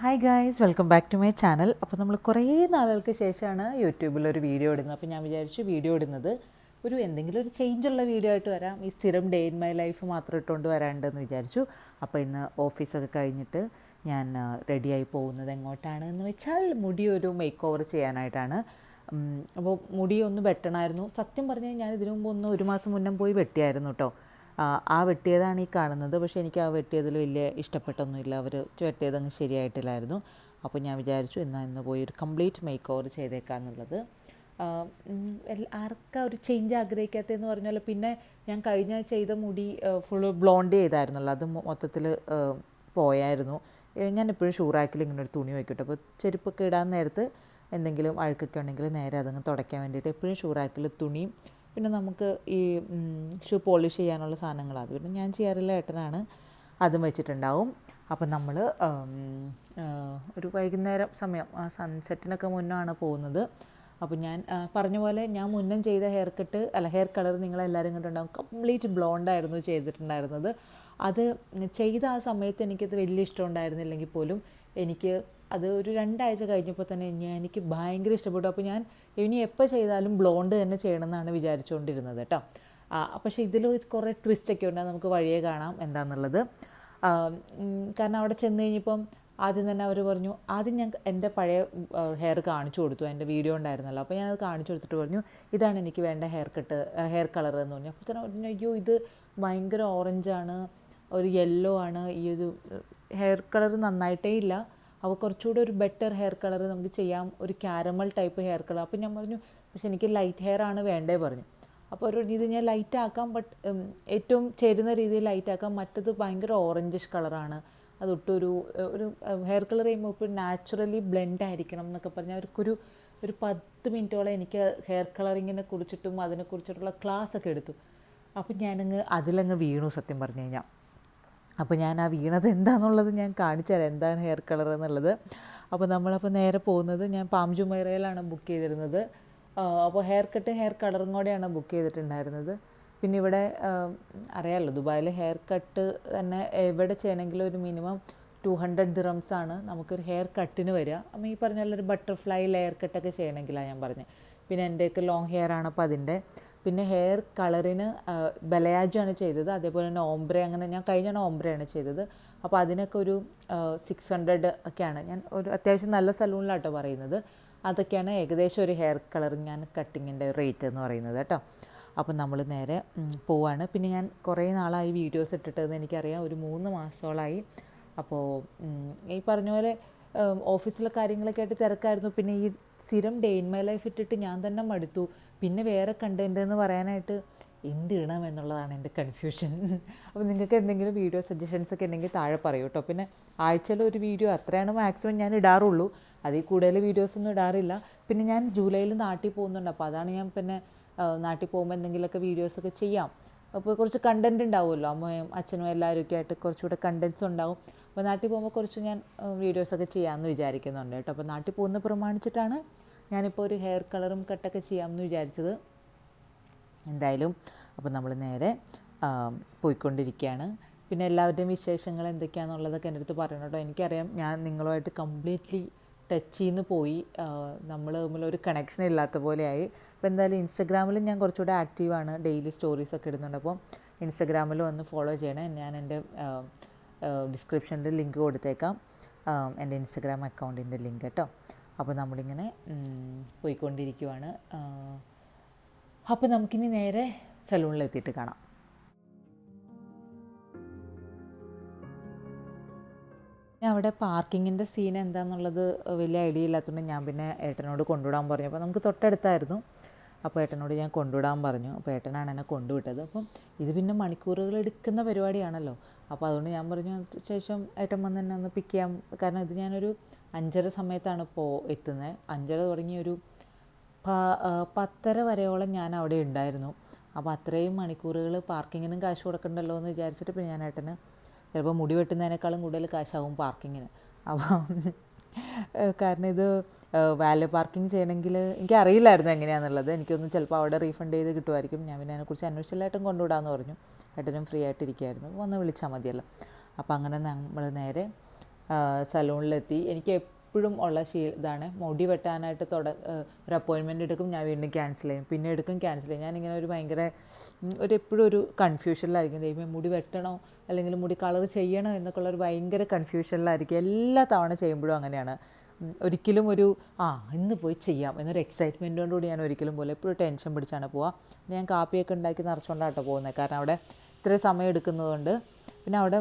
Hi guys, welcome back to my channel. അപ്പോൾ നമ്മൾ കുറേ നാളുകൾക്ക് ശേഷമാണ് യൂട്യൂബിലൊരു വീഡിയോ ഇടുന്നത്. അപ്പോൾ ഞാൻ വിചാരിച്ചു വീഡിയോ ഇടുന്നത് എന്തെങ്കിലും ഒരു ചേഞ്ചുള്ള വീഡിയോ ആയിട്ട് വരാം. ഈ സ്ഥിരം ഡേ ഇൻ മൈ ലൈഫ് മാത്രം ഇട്ടുകൊണ്ട് വരാണ്ടെന്ന് വിചാരിച്ചു. അപ്പോൾ ഇന്ന് ഓഫീസൊക്കെ കഴിഞ്ഞിട്ട് ഞാൻ റെഡിയായി പോകുന്നത് എങ്ങോട്ടാണെന്ന് വെച്ചാൽ മുടി ഒരു മേക്ക് ഓവർ ചെയ്യാനായിട്ടാണ്. അപ്പോൾ മുടി ഒന്ന് വെട്ടണമായിരുന്നു. സത്യം പറഞ്ഞാൽ ഞാൻ ഇതിനു മുമ്പ് ഒരു മാസം മുന്നേ പോയി വെട്ടിയായിരുന്നു കേട്ടോ. ആ വെട്ടിയതാണ് ഈ കാണുന്നത്. പക്ഷേ എനിക്ക് ആ വെട്ടിയതിൽ വലിയ ഇഷ്ടപ്പെട്ടൊന്നുമില്ല. അവർ വെട്ടിയതങ്ങ് ശരിയായിട്ടില്ലായിരുന്നു. അപ്പോൾ ഞാൻ വിചാരിച്ചു ഇന്ന് പോയി ഒരു കംപ്ലീറ്റ് മേക്ക് ഓവർ ചെയ്തേക്കാന്നുള്ളത്. ആർക്കാ ഒരു ചേഞ്ച് ആഗ്രഹിക്കാത്തതെന്ന് പറഞ്ഞാൽ, പിന്നെ ഞാൻ കഴിഞ്ഞ ചെയ്ത മുടി ഫുള്ള് ബ്ലോണ്ട് ചെയ്തായിരുന്നല്ലോ, അത് മൊത്തത്തിൽ പോയായിരുന്നു. ഞാൻ എപ്പോഴും ഷൂറാക്കിൽ ഇങ്ങനെ ഒരു തുണി വയ്ക്കട്ടെ. അപ്പോൾ ചെരുപ്പൊക്കെ ഇടാൻ നേരത്ത് എന്തെങ്കിലും അഴുക്കൊക്കെ ഉണ്ടെങ്കിൽ നേരെ അതങ്ങ് തുടയ്ക്കാൻ വേണ്ടിയിട്ട് എപ്പോഴും ഷൂറാക്കിൽ തുണിയും പിന്നെ നമുക്ക് ഈ ഷൂ പോളിഷ് ചെയ്യാനുള്ള സാധനങ്ങൾ അത് പിന്നെ ഞാൻ ചെയ്യാറില്ല, ഏട്ടനാണ് അതും വെച്ചിട്ടുണ്ടാവും. അപ്പം നമ്മൾ ഒരു വൈകുന്നേരം സമയം സൺസെറ്റിനൊക്കെ മുന്നാണ് പോകുന്നത്. അപ്പോൾ ഞാൻ പറഞ്ഞ പോലെ ഞാൻ മുന്നേ ചെയ്ത ഹെയർ കളർ നിങ്ങളെല്ലാവരും കണ്ടിട്ടുണ്ടാകും. കംപ്ലീറ്റ് ബ്ലോണ്ടായിരുന്നു ചെയ്തിട്ടുണ്ടായിരുന്നത്. അത് ചെയ്ത ആ സമയത്ത് എനിക്കത് വലിയ ഇഷ്ടം ഉണ്ടായിരുന്നില്ലെങ്കിൽ പോലും എനിക്ക് അത് ഒരു 2 ആഴ്ച കഴിഞ്ഞപ്പോൾ തന്നെ എനിക്ക് ഭയങ്കര ഇഷ്ടപ്പെട്ടു. അപ്പോൾ ഞാൻ ഇനി എപ്പോൾ ചെയ്താലും ബ്ലോണ്ട് തന്നെ ചെയ്യണമെന്നാണ് വിചാരിച്ചുകൊണ്ടിരുന്നത് കേട്ടോ. പക്ഷേ ഇതിൽ കുറേ ട്വിസ്റ്റൊക്കെ ഉണ്ട്, നമുക്ക് വഴിയേ കാണാം എന്താണെന്നുള്ളത്. കാരണം അവിടെ ചെന്ന് കഴിഞ്ഞപ്പം ആദ്യം തന്നെ അവർ പറഞ്ഞു, ആദ്യം ഞാൻ എൻ്റെ പഴയ ഹെയർ കാണിച്ചു കൊടുത്തു, എൻ്റെ വീഡിയോ ഉണ്ടായിരുന്നല്ലോ. അപ്പോൾ ഞാനത് കാണിച്ചു കൊടുത്തിട്ട് പറഞ്ഞു ഇതാണ് എനിക്ക് വേണ്ട ഹെയർ കളർ എന്ന് പറഞ്ഞു. അപ്പോൾ തന്നെ പറഞ്ഞു അയ്യോ ഇത് ഭയങ്കര ഓറഞ്ചാണ്, ഒരു യെല്ലോ ആണ്, ഈ ഒരു ഹെയർ കളർ നന്നായിട്ടേ ഇല്ല, അപ്പോൾ കുറച്ചുകൂടി ഒരു ബെറ്റർ ഹെയർ കളർ നമുക്ക് ചെയ്യാം, ഒരു കാരമൽ ടൈപ്പ് ഹെയർ കളർ. അപ്പോൾ ഞാൻ പറഞ്ഞു പക്ഷെ എനിക്ക് ലൈറ്റ് ഹെയർ ആണ് വേണ്ടേ പറഞ്ഞു. അപ്പോൾ ഇത് ഞാൻ ലൈറ്റ് ആക്കാം, ബട്ട് ഏറ്റവും ചേരുന്ന രീതിയിൽ ലൈറ്റ് ആക്കാം, മറ്റത് ഭയങ്കര ഓറഞ്ചിഷ് കളറാണ്, അതൊട്ടൊരു ഹെയർ കളർ ചെയ്യുമ്പോൾ ഇപ്പോൾ നാച്ചുറലി ബ്ലെൻഡ് ആയിരിക്കണം എന്നൊക്കെ പറഞ്ഞാൽ അവർക്കൊരു 10 മിനിറ്റോളം എനിക്ക് ഹെയർ കളറിങ്ങിനെ കുറിച്ചിട്ടും അതിനെക്കുറിച്ചിട്ടുള്ള ക്ലാസ്സൊക്കെ എടുത്തു. അപ്പോൾ ഞാനങ്ങ് അതിലങ്ങ് വീണു സത്യം പറഞ്ഞു കഴിഞ്ഞാൽ. അപ്പോൾ ഞാൻ ആ വീണത് എന്താണെന്നുള്ളത് ഞാൻ കാണിച്ചു തരാം, എന്താണ് ഹെയർ കളർ എന്നുള്ളത്. അപ്പോൾ നമ്മളപ്പോൾ നേരെ പോകുന്നത്, ഞാൻ പാം ജുമൈറയിലാണ് ബുക്ക് ചെയ്തിരുന്നത്. അപ്പോൾ ഹെയർ കളറും കൂടെയാണ് ബുക്ക് ചെയ്തിട്ടുണ്ടായിരുന്നത്. പിന്നെ ഇവിടെ അറിയാമല്ലോ ദുബായിൽ ഹെയർ കട്ട് തന്നെ എവിടെ ചെയ്യണമെങ്കിലും ഒരു മിനിമം 200 ദിറംസ് ആണ് നമുക്കൊരു ഹെയർ കട്ടിന് വരിക. അപ്പോൾ ഈ പറഞ്ഞ പോലെ ഒരു ബട്ടർഫ്ലൈ ലെയർ കട്ടൊക്കെ ചെയ്യണമെങ്കിലാണ് ഞാൻ പറഞ്ഞത്. പിന്നെ എൻ്റെയൊക്കെ ലോങ് ഹെയർ ആണ്, അപ്പോൾ അതിൻ്റെ പിന്നെ ഹെയർ കളറിന് ബലയാജാണ് ചെയ്തത്, അതേപോലെ തന്നെ ഓംബ്രെ, അങ്ങനെ ഞാൻ കഴിഞ്ഞാണ് ഓംബ്രയാണ് ചെയ്തത്. അപ്പോൾ അതിനൊക്കെ ഒരു 600 ഒക്കെയാണ്. ഞാൻ ഒരു അത്യാവശ്യം നല്ല സലൂണിലാട്ടോ പറയുന്നത്. അതൊക്കെയാണ് ഏകദേശം ഒരു ഹെയർ കളർ ഞാൻ കട്ടിങ്ങിൻ്റെ റേറ്റ് എന്ന് പറയുന്നത് കേട്ടോ. അപ്പോൾ നമ്മൾ നേരെ പോവാണ്. പിന്നെ ഞാൻ കുറേ നാളായി വീഡിയോസ് ഇട്ടിട്ടതെന്ന് എനിക്കറിയാം, ഒരു 3 മാസത്തോളമായി. അപ്പോൾ ഈ പറഞ്ഞ പോലെ ഓഫീസിലെ കാര്യങ്ങളൊക്കെ ആയിട്ട് തിരക്കായിരുന്നു. പിന്നെ ഈ സ്ഥിരം ഡേ ഇൻ മൈ ലൈഫ് ഇട്ടിട്ട് ഞാൻ തന്നെ മടുത്തു. പിന്നെ വേറെ കണ്ടൻറ്റ് എന്ന് പറയാനായിട്ട് എന്തിടണം എന്നുള്ളതാണ് എൻ്റെ കൺഫ്യൂഷൻ. അപ്പോൾ നിങ്ങൾക്ക് എന്തെങ്കിലും വീഡിയോ സജഷൻസ് ഒക്കെ ഉണ്ടെങ്കിൽ താഴെ പറയൂ കേട്ടോ. പിന്നെ ആഴ്ചയിൽ ഒരു വീഡിയോ അത്രയാണ് മാക്സിമം ഞാൻ ഇടാറുള്ളൂ, അതിൽ കൂടുതൽ വീഡിയോസൊന്നും ഇടാറില്ല. പിന്നെ ഞാൻ ജൂലൈയിൽ നാട്ടിൽ പോകുന്നുണ്ട്, അപ്പോൾ അതാണ് ഞാൻ പിന്നെ നാട്ടിൽ പോകുമ്പോൾ എന്തെങ്കിലുമൊക്കെ വീഡിയോസൊക്കെ ചെയ്യാം. അപ്പോൾ കുറച്ച് കണ്ടൻറ്റ് ഉണ്ടാവുമല്ലോ, അമ്മയും അച്ഛനും എല്ലാവരും ഒക്കെ ആയിട്ട് കുറച്ചുകൂടെ കണ്ടൻറ്റ്സ് ഉണ്ടാവും. അപ്പോൾ നാട്ടിൽ പോകുമ്പോൾ കുറച്ച് ഞാൻ വീഡിയോസൊക്കെ ചെയ്യാമെന്ന് വിചാരിക്കുന്നുണ്ട് കേട്ടോ. അപ്പോൾ നാട്ടിൽ പോകുന്ന പ്രമാണിച്ചിട്ടാണ് ഞാനിപ്പോൾ ഒരു ഹെയർ കളറും കട്ടൊക്കെ ചെയ്യാമെന്ന് വിചാരിച്ചത്. എന്തായാലും അപ്പോൾ നമ്മൾ നേരെ പോയിക്കൊണ്ടിരിക്കുകയാണ്. പിന്നെ എല്ലാവരുടെയും വിശേഷങ്ങൾ എന്തൊക്കെയാണെന്നുള്ളതൊക്കെ എൻ്റെ അടുത്ത് പറയണം കേട്ടോ. എനിക്കറിയാം ഞാൻ നിങ്ങളുമായിട്ട് കംപ്ലീറ്റ്ലി ടച്ചിൽ നിന്ന് പോയി, നമ്മൾ തമ്മിൽ ഒരു കണക്ഷൻ ഇല്ലാത്ത പോലെയായി. അപ്പോൾ എന്തായാലും ഇൻസ്റ്റഗ്രാമിലും ഞാൻ കുറച്ചുകൂടെ ആക്റ്റീവാണ്, ഡെയിലി സ്റ്റോറീസൊക്കെ ഇടുന്നുണ്ട്. അപ്പോൾ ഇൻസ്റ്റഗ്രാമിൽ വന്ന് ഫോളോ ചെയ്യണേ. ഞാൻ എൻ്റെ ഡിസ്ക്രിപ്ഷനിൽ ലിങ്ക് കൊടുത്തേക്കാം, എൻ്റെ ഇൻസ്റ്റഗ്രാം അക്കൗണ്ടിൻ്റെ ലിങ്ക് കേട്ടോ. അപ്പോൾ നമ്മളിങ്ങനെ പോയിക്കൊണ്ടിരിക്കുവാണ്. അപ്പോൾ നമുക്കിനി നേരെ സലൂണിലെത്തിയിട്ട് കാണാം. അവിടെ പാർക്കിങ്ങിൻ്റെ സീൻ എന്താണെന്നുള്ളത് വലിയ ഐഡിയ ഇല്ലാത്തതുകൊണ്ട് ഞാൻ പിന്നെ ഏട്ടനോട് കൊണ്ടുവിടാൻ പറഞ്ഞു. അപ്പോൾ നമുക്ക് തൊട്ടടുത്തായിരുന്നു, അപ്പോൾ ഏട്ടനോട് ഞാൻ കൊണ്ടുവിടാൻ പറഞ്ഞു. അപ്പോൾ ഏട്ടനാണ് എന്നെ കൊണ്ടുവിട്ടത്. അപ്പം ഇത് പിന്നെ മണിക്കൂറുകൾ എടുക്കുന്ന പരിപാടിയാണല്ലോ. അപ്പോൾ അതുകൊണ്ട് ഞാൻ പറഞ്ഞു ശേഷം ഏട്ടൻ വന്ന് എന്നെ ഒന്ന് പിക്ക് ചെയ്യാം. കാരണം ഇത് ഞാനൊരു 5:30 സമയത്താണ് എത്തുന്നത്. 5:30 തുടങ്ങി ഒരു 10:30 വരെയോളം ഞാൻ അവിടെ ഉണ്ടായിരുന്നു. അപ്പോൾ അത്രയും മണിക്കൂറുകൾ പാർക്കിങ്ങിനും കാശ് കൊടുക്കണ്ടല്ലോ എന്ന് വിചാരിച്ചിട്ട് പിന്നെ ഞാൻ ഏട്ടന് ചിലപ്പോൾ മുടി വെട്ടുന്നതിനേക്കാളും കൂടുതൽ കാശാവും പാർക്കിങ്ങിന്. അപ്പം കാരണം ഇത് വാല്യൂ പാർക്കിംഗ് ചെയ്യണമെങ്കിൽ എനിക്കറിയില്ലായിരുന്നു എങ്ങനെയാണെന്നുള്ളത്. എനിക്കൊന്നും ചിലപ്പോൾ അവിടെ റീഫണ്ട് ചെയ്ത് കിട്ടുമായിരിക്കും. ഞാൻ പിന്നെ അതിനെക്കുറിച്ച് അന്വേഷിച്ചില്ലായിട്ടും കൊണ്ടുവിടാമെന്ന് പറഞ്ഞു. ഏട്ടനും ഫ്രീ ആയിട്ടിരിക്കുകയായിരുന്നു, വന്ന് വിളിച്ചാൽ മതിയല്ലോ. അപ്പോൾ അങ്ങനെ നമ്മൾ നേരെ സലൂണിലെത്തി. എനിക്ക് എപ്പോഴും ഉള്ള ഇതാണ് മുടി വെട്ടാനായിട്ട് ഒരു അപ്പോയിൻമെൻറ്റ് എടുക്കും, ഞാൻ വീണ്ടും ക്യാൻസൽ ചെയ്യും, പിന്നെ എടുക്കും, ക്യാൻസൽ ചെയ്യും. ഞാനിങ്ങനെ ഒരു ഭയങ്കര എപ്പോഴും ഒരു കൺഫ്യൂഷനിലായിരിക്കും. ദൈവമേ മുടി വെട്ടണോ അല്ലെങ്കിൽ മുടി കളർ ചെയ്യണോ എന്നൊക്കെ ഉള്ളൊരു ഭയങ്കര കൺഫ്യൂഷനിലായിരിക്കും. എല്ലാ തവണ ചെയ്യുമ്പോഴും അങ്ങനെയാണ്. ഒരിക്കലും ഇന്ന് പോയി ചെയ്യാം എന്നൊരു എക്സൈറ്റ്മെൻറ്റോടുകൂടി ഞാൻ ഒരിക്കലും പോലെ എപ്പോഴും ടെൻഷൻ പിടിച്ചാണ് പോവുക. ഞാൻ കാപ്പിയൊക്കെ ഉണ്ടാക്കി നിറച്ചുകൊണ്ടാട്ടോ പോകുന്നത്, കാരണം അവിടെ ഇത്രയും സമയം എടുക്കുന്നതുകൊണ്ട്. പിന്നെ അവിടെ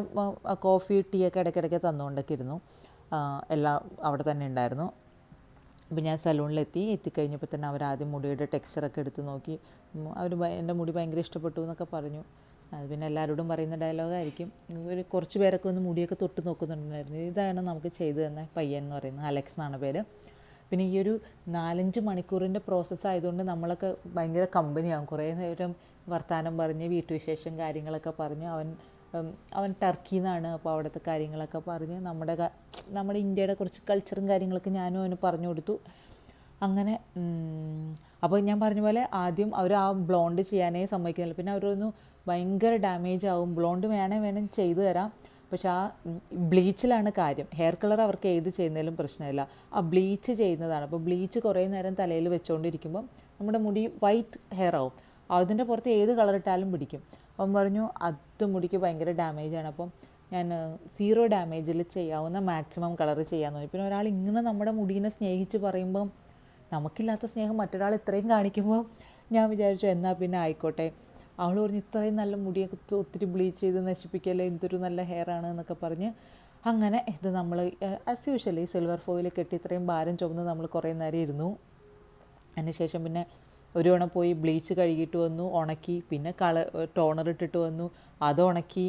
കോഫി ടീ ഒക്കെ ഇടയ്ക്കിടയ്ക്ക് തന്നുകൊണ്ടൊക്കെ ഇരുന്നു. എല്ലാം അവിടെ തന്നെ ഉണ്ടായിരുന്നു. അപ്പോൾ ഞാൻ എത്തിക്കഴിഞ്ഞപ്പോൾ തന്നെ അവരാദ്യം മുടിയുടെ ടെക്സ്ചറൊക്കെ എടുത്ത് നോക്കി. എൻ്റെ മുടി ഭയങ്കര ഇഷ്ടപ്പെട്ടു എന്നൊക്കെ പറഞ്ഞു. അത് പിന്നെ എല്ലാവരോടും പറയുന്ന ഡയലോഗായിരിക്കും. കുറച്ച് പേരൊക്കെ ഒന്ന് മുടിയൊക്കെ തൊട്ട് നോക്കുന്നുണ്ടായിരുന്നു. ഇതാണ് നമുക്ക് ചെയ്തു തന്നെ പയ്യൻ എന്ന് പറയുന്നത്, അലക്സ് എന്നാണ് പേര്. പിന്നെ ഈ ഒരു 4-5 മണിക്കൂറിൻ്റെ പ്രോസസ്സ് ആയതുകൊണ്ട് നമ്മളൊക്കെ ഭയങ്കര കമ്പനിയാകും. കുറേ നേരം വർത്തമാനം പറഞ്ഞ് വീട്ടുവിശേഷം കാര്യങ്ങളൊക്കെ പറഞ്ഞ് അവൻ ടർക്കിയിൽ നിന്നാണ്. അപ്പോൾ അവിടുത്തെ കാര്യങ്ങളൊക്കെ പറഞ്ഞ് നമ്മുടെ ഇന്ത്യയുടെ കുറച്ച് കൾച്ചറും കാര്യങ്ങളൊക്കെ ഞാനും അവന് പറഞ്ഞു കൊടുത്തു. അങ്ങനെ അപ്പോൾ ഞാൻ പറഞ്ഞ പോലെ ആദ്യം അവർ ബ്ലോണ്ട് ചെയ്യാനേ സമ്മതിക്കുന്നില്ല. പിന്നെ അവരൊന്ന് ഭയങ്കര ഡാമേജ് ആവും. ബ്ലോണ്ട് വേണം ചെയ്തു തരാം, പക്ഷെ ബ്ലീച്ചിലാണ് കാര്യം. ഹെയർ കളർ അവർക്ക് ഏത് ചെയ്യുന്നതിലും പ്രശ്നമില്ല, ബ്ലീച്ച് ചെയ്യുന്നതാണ്. അപ്പോൾ ബ്ലീച്ച് കുറേ നേരം തലയിൽ വെച്ചുകൊണ്ടിരിക്കുമ്പം നമ്മുടെ മുടി വൈറ്റ് ഹെയർ ആവും. അതിൻ്റെ പുറത്ത് ഏത് കളർ ഇട്ടാലും പിടിക്കും. അപ്പം പറഞ്ഞു അത് മുടിക്ക് ഭയങ്കര ഡാമേജാണ്. അപ്പം ഞാൻ 0 ഡാമേജിൽ ചെയ്യാവുന്ന മാക്സിമം കളർ ചെയ്യാൻ തോന്നി. പിന്നെ ഒരാൾ ഇങ്ങനെ നമ്മുടെ മുടീനെ സ്നേഹിച്ച് പറയുമ്പം നമുക്കില്ലാത്ത സ്നേഹം മറ്റൊരാൾ ഇത്രയും കാണിക്കുമ്പോൾ ഞാൻ വിചാരിച്ചു എന്നാൽ പിന്നെ ആയിക്കോട്ടെ. അവൾ പറഞ്ഞു ഇത്രയും നല്ല മുടിയൊക്കെ ഒത്തിരി ബ്ലീച്ച് ചെയ്ത് നശിപ്പിക്കല്ലേ, എന്തൊരു നല്ല ഹെയർ ആണ് എന്നൊക്കെ പറഞ്ഞ് അങ്ങനെ ഇത് നമ്മൾ ആസ് യൂഷ്വലി സിൽവർ ഫോയിൽ കെട്ടി ഇത്രയും ഭാരം ചുമന്ന് നമ്മൾ കുറേ നേരം ഇരുന്നു. അതിനുശേഷം പിന്നെ ഒരു തവണ പോയി ബ്ലീച്ച് കഴുകിയിട്ട് വന്നു, ഉണക്കി. പിന്നെ ടോണർ ഇട്ടിട്ട് വന്നു, അത് ഉണക്കി.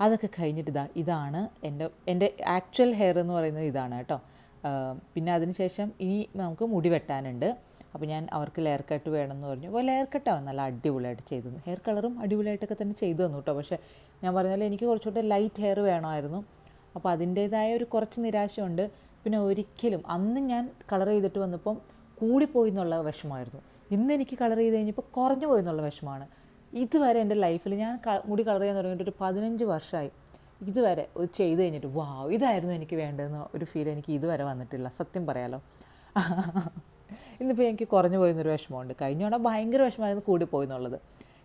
അതൊക്കെ കഴിഞ്ഞിട്ട് ഇതാണ് എൻ്റെ ആക്ച്വൽ ഹെയർ എന്ന് പറയുന്നത് ഇതാണ് കേട്ടോ. പിന്നെ അതിനുശേഷം ഇനി നമുക്ക് മുടി വെട്ടാനുണ്ട്. അപ്പോൾ ഞാൻ അവർക്ക് ലെയർ കട്ട് വേണമെന്ന് പറഞ്ഞു. അപ്പോൾ ലെയർ കട്ടാവും നല്ല അടിപൊളിയായിട്ട് ചെയ്തു. ഹെയർ കളറും അടിപൊളിയായിട്ടൊക്കെ തന്നെ ചെയ്തു തന്നു കേട്ടോ. പക്ഷേ ഞാൻ പറഞ്ഞാൽ എനിക്ക് കുറച്ചുകൂടെ ലൈറ്റ് ഹെയർ വേണമായിരുന്നു. അപ്പോൾ അതിൻ്റേതായ ഒരു കുറച്ച് നിരാശയുണ്ട്. പിന്നെ ഒരിക്കലും അന്ന് ഞാൻ കളർ ചെയ്തിട്ട് വന്നപ്പം കൂടിപ്പോയി എന്നുള്ള വിഷമമായിരുന്നു. ഇന്ന് എനിക്ക് കളർ ചെയ്ത് കഴിഞ്ഞപ്പോൾ കുറഞ്ഞു പോയി എന്നുള്ള വിഷമമാണ്. ഇതുവരെ എൻ്റെ ലൈഫിൽ ഞാൻ മുടി കളർ ചെയ്യാൻ തുടങ്ങിയിട്ട് ഒരു 15 വർഷമായി. ഇതുവരെ ചെയ്ത് കഴിഞ്ഞിട്ട് ഇതായിരുന്നു എനിക്ക് വേണ്ടതെന്ന് ഒരു ഫീൽ എനിക്ക് ഇതുവരെ വന്നിട്ടില്ല, സത്യം പറയാലോ. ഇന്നിപ്പോൾ എനിക്ക് കുറഞ്ഞു പോയെന്നൊരു വിഷമമുണ്ട്. കഴിഞ്ഞോടെ ഭയങ്കര വിഷമമായിരുന്നു കൂടിപ്പോയി എന്നുള്ളത്.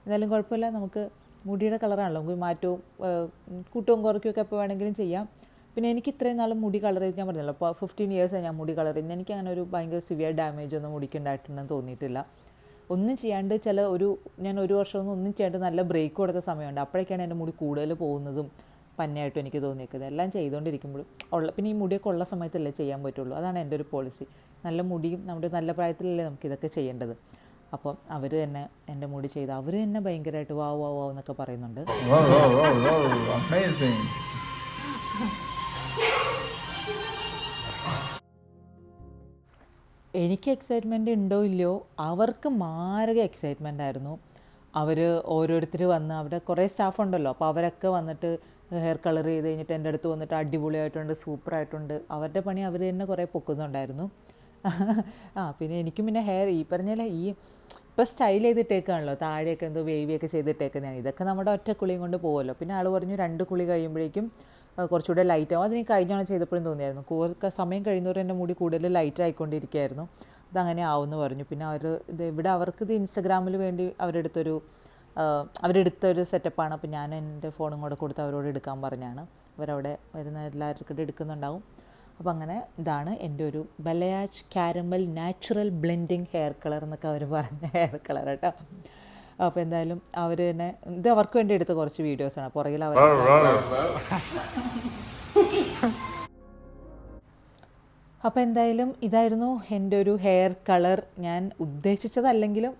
എന്നാലും കുഴപ്പമില്ല, നമുക്ക് മുടിയുടെ കളറാണല്ലോ, നമുക്ക് മാറ്റവും കൂട്ടവും കുറയ്ക്കുകയൊക്കെ എപ്പോൾ വേണമെങ്കിലും ചെയ്യാം. പിന്നെ എനിക്ക് ഇത്രയും നാളും മുടി കളർ ചെയ്ത് ഞാൻ പറഞ്ഞല്ലോ, അപ്പോൾ 15 ഇയേഴ്സാണ് ഞാൻ മുടി കളർ ചെയ്യുന്നത്. എനിക്ക് അങ്ങനെ ഒരു ഭയങ്കര സിവിയർ ഡാമേജ് ഒന്നും മുടിക്കുണ്ടായിട്ടുണ്ടെന്ന് തോന്നിയിട്ടില്ല. ഒന്നും ചെയ്യാണ്ട് ഞാൻ 1 വർഷമൊന്നും ഒന്നും ചെയ്യാണ്ട് നല്ല ബ്രേക്ക് കൊടുത്ത സമയമുണ്ട്. അപ്പോഴേക്കാണ് എൻ്റെ മുടി കൂടുതൽ പോകുന്നതും പന്നയായിട്ടും എനിക്ക് തോന്നിയിരിക്കുന്നത്. എല്ലാം ചെയ്തുകൊണ്ടിരിക്കുമ്പോഴും പിന്നെ ഈ മുടിയൊക്കെ ഉള്ള സമയത്തല്ലേ ചെയ്യാൻ പറ്റുള്ളൂ. അതാണ് എൻ്റെ ഒരു പോളിസി. നല്ല മുടിയും നമ്മുടെ നല്ല പ്രായത്തിലല്ലേ നമുക്കിതൊക്കെ ചെയ്യേണ്ടത്. അപ്പം അവർ തന്നെ എൻ്റെ മുടി ചെയ്ത് അവർ തന്നെ ഭയങ്കരമായിട്ട് വാവ് എന്നൊക്കെ പറയുന്നുണ്ട്. എനിക്ക് എക്സൈറ്റ്മെൻറ്റ് ഉണ്ടോ ഇല്ലയോ, അവർക്ക് മാരക എക്സൈറ്റ്മെൻ്റ് ആയിരുന്നു. അവർ ഓരോരുത്തർ വന്ന് അവിടെ കുറേ സ്റ്റാഫ് ഉണ്ടല്ലോ, അപ്പോൾ അവരൊക്കെ വന്നിട്ട് ഹെയർ കളർ ചെയ്ത് കഴിഞ്ഞിട്ട് എൻ്റെ അടുത്ത് വന്നിട്ട് അടിപൊളിയായിട്ടുണ്ട്, സൂപ്പറായിട്ടുണ്ട്. അവരുടെ പണി അവർ തന്നെ കുറേ പൊക്കുന്നുണ്ടായിരുന്നു. പിന്നെ എനിക്കും പിന്നെ ഹെയർ ഈ പറഞ്ഞാൽ ഇപ്പോൾ സ്റ്റൈൽ ചെയ്തിട്ടേക്കാണല്ലോ, താഴെയൊക്കെ എന്തോ വേവിയൊക്കെ ചെയ്തിട്ടേക്കുന്നതാണ്. ഇതൊക്കെ നമ്മുടെ ഒറ്റ കുളിയും കൊണ്ട് പോകുമല്ലോ. പിന്നെ ആൾ പറഞ്ഞു 2 കുളി കഴിയുമ്പോഴേക്കും കുറച്ചുകൂടെ ലൈറ്റ് ആവും. അതിന് കഴിഞ്ഞോണം ചെയ്തപ്പോഴും തോന്നിയായിരുന്നു. സമയം കഴിയുന്നവരെ എൻ്റെ മുടി കൂടുതൽ ലൈറ്റ് ആയിക്കൊണ്ടിരിക്കുകയായിരുന്നു. അതങ്ങനെ ആവുമെന്ന് പറഞ്ഞു. പിന്നെ അവർക്കിത് ഇൻസ്റ്റഗ്രാമിൽ വേണ്ടി അവരെടുത്തൊരു സെറ്റപ്പാണ്. അപ്പോൾ ഞാൻ എൻ്റെ ഫോണും കൂടെ കൊടുത്ത് അവരോട് എടുക്കാൻ പറഞ്ഞാണ്. അവരവിടെ വരുന്ന എല്ലാവർക്കും എടുക്കുന്നുണ്ടാവും. അപ്പോൾ അങ്ങനെ ഇതാണ് എൻ്റെ ഒരു balayage caramel natural blending hair colour എന്നൊക്കെ അവർ പറഞ്ഞ ഹെയർ കളർ കേട്ടോ. അപ്പോൾ എന്തായാലും അവർ തന്നെ ഇത് അവർക്ക് വേണ്ടി എടുത്ത കുറച്ച് വീഡിയോസാണ്. പുറകിൽ അപ്പോൾ എന്തായാലും ഇതായിരുന്നു എൻ്റെ ഒരു ഹെയർ കളർ. ഞാൻ ഉദ്ദേശിച്ചതല്ലെങ്കിലും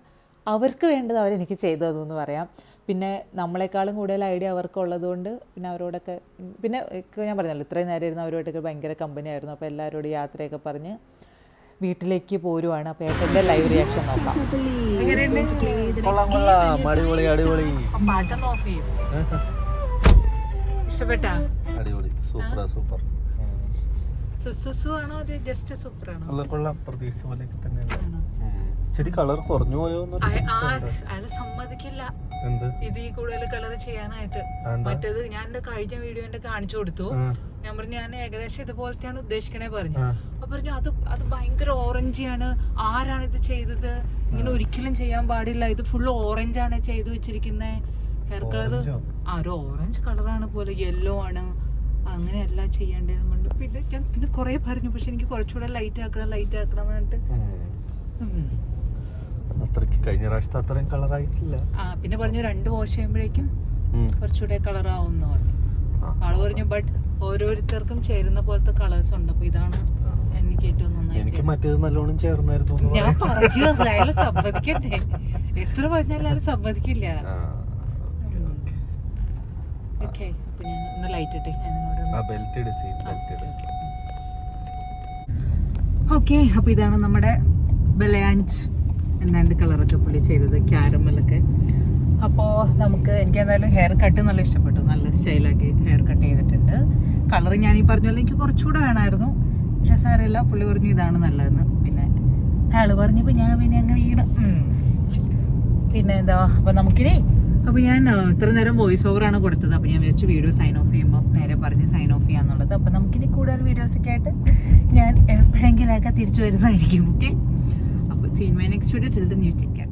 അവർക്ക് വേണ്ടത് അവരെനിക്ക് ചെയ്തു തന്നു പറയാം. പിന്നെ നമ്മളെക്കാളും കൂടുതൽ ഐഡിയ അവർക്കുള്ളതുകൊണ്ട് പിന്നെ അവരോടൊക്കെ പിന്നെ ഞാൻ പറഞ്ഞല്ലോ ഇത്രയും നേരം ഇരുന്ന് അവരോടൊക്കെ ഭയങ്കര കമ്പനിയായിരുന്നു. അപ്പോൾ എല്ലാവരോടും യാത്രയൊക്കെ പറഞ്ഞ് വീട്ടിലേക്ക് പോരുവാണ്. അപ്പോൾ ഏട്ടൻ്റെ ലൈവ് റിയാക്ഷൻ നോക്കാം. ഇഷ്ടപ്പെട്ടാ? അടിപൊളി, സൂപ്പർ സൂപ്പർ. ആണോ അത് ജസ്റ്റ് സൂപ്പർ ആണോ? കൊള്ളാം, പ്രതീക്ഷിച്ച പോലെയൊക്കെ തന്നെയാണ്. ശരി, കളർ കുറഞ്ഞു പോയോ? അയാള് സമ്മതിക്കില്ല എന്ത് ഇത് ഈ കൂടുതൽ കളർ ചെയ്യാനായിട്ട്. മറ്റേത് ഞാൻ എന്റെ കഴിഞ്ഞ വീഡിയോ കാണിച്ചു കൊടുത്തു. ഞാൻ പറഞ്ഞു ഞാൻ ഏകദേശം ഇതുപോലത്തെയാണ് ഉദ്ദേശിക്കണേ പറഞ്ഞു. അപ്പൊ പറഞ്ഞു അത് ഭയങ്കര ഓറഞ്ചാണ്, ആരാണ് ഇത് ചെയ്തത്, ഇങ്ങനെ ഒരിക്കലും ചെയ്യാൻ പാടില്ല, ഇത് ഫുൾ ഓറഞ്ചാണ് ചെയ്തു വെച്ചിരിക്കുന്നത്, ഹെയർ കളർ ഒരു ഓറഞ്ച് കളറാണ് പോലെ, യെല്ലോ ആണ്, അങ്ങനെയല്ല ചെയ്യേണ്ടതെന്ന് പറഞ്ഞു. പിന്നെ ഞാൻ കുറെ പറഞ്ഞു, പക്ഷെ എനിക്ക് കുറച്ചുകൂടെ ലൈറ്റ് ആക്കണം എന്ന് പറഞ്ഞിട്ട്. കഴിഞ്ഞ പ്രാവശ്യത്തെ അത്രയും കളറായിട്ടില്ല. പിന്നെ പറഞ്ഞു 2 വാഷ് ചെയ്യുമ്പോഴേക്കും കുറച്ചുകൂടെ കളറാവും എന്ന് പറഞ്ഞു. ആള് പറഞ്ഞു ബട്ട് ഓരോരുത്തർക്കും ചേരുന്ന പോലത്തെ കളേഴ്സ് ഉണ്ട്, അപ്പൊ ഇതാണ് എനിക്ക് ഏറ്റവും നന്നായി. എനിക്ക് മറ്റേത് നല്ലോണം ചേർന്നായിരുന്നു. ഞാൻ പറഞ്ഞു അയാൾ സമ്മതിക്കണ്ടേ, എത്ര പറഞ്ഞാലും ആരും സമ്മതിക്കില്ല. ഓക്കെ, അപ്പൊ ഞാൻ ഒന്ന് ലൈറ്റ് ഇട്ടേ. ഓക്കെ, അപ്പൊ ഇതാണ് നമ്മുടെ ബെലയാഞ്ച് എന്താണ്ട് കളറൊക്കെ പുള്ളി ചെയ്തത്, ക്യാരമലൊക്കെ. അപ്പോൾ നമുക്ക് എനിക്ക് എന്തായാലും ഹെയർ കട്ട് നല്ല ഇഷ്ടപ്പെട്ടു, നല്ല സ്റ്റൈലാക്കി ഹെയർ കട്ട് ചെയ്തിട്ടുണ്ട്. കളർ ഞാൻ ഈ പറഞ്ഞ പോലെ എനിക്ക് കുറച്ചുകൂടെ വേണമായിരുന്നു, പക്ഷെ സാരമില്ല, പുള്ളി പറഞ്ഞു ഇതാണ് നല്ലതെന്ന്. പിന്നെ അയാൾ പറഞ്ഞപ്പോൾ ഞാൻ പിന്നെ അങ്ങ് വീണ്. പിന്നെ എന്താ, അപ്പോൾ നമുക്കിനി അപ്പോൾ ഞാൻ ഇത്ര നേരം വോയിസ് ഓവറാണ് കൊടുത്തത്. അപ്പോൾ ഞാൻ വിചാരിച്ചു വീഡിയോ സൈൻ ഓഫ് ചെയ്യുമ്പോൾ നേരെ പറഞ്ഞ് സൈൻ ഓഫ് ചെയ്യാന്നുള്ളത്. അപ്പോൾ നമുക്കിനി കൂടുതൽ വീഡിയോസൊക്കെ ആയിട്ട് ഞാൻ എപ്പോഴെങ്കിലൊക്കെ തിരിച്ചു വരുന്നതായിരിക്കും. ഓക്കെ, അപ്പോൾ seen my next video. Till then you take care.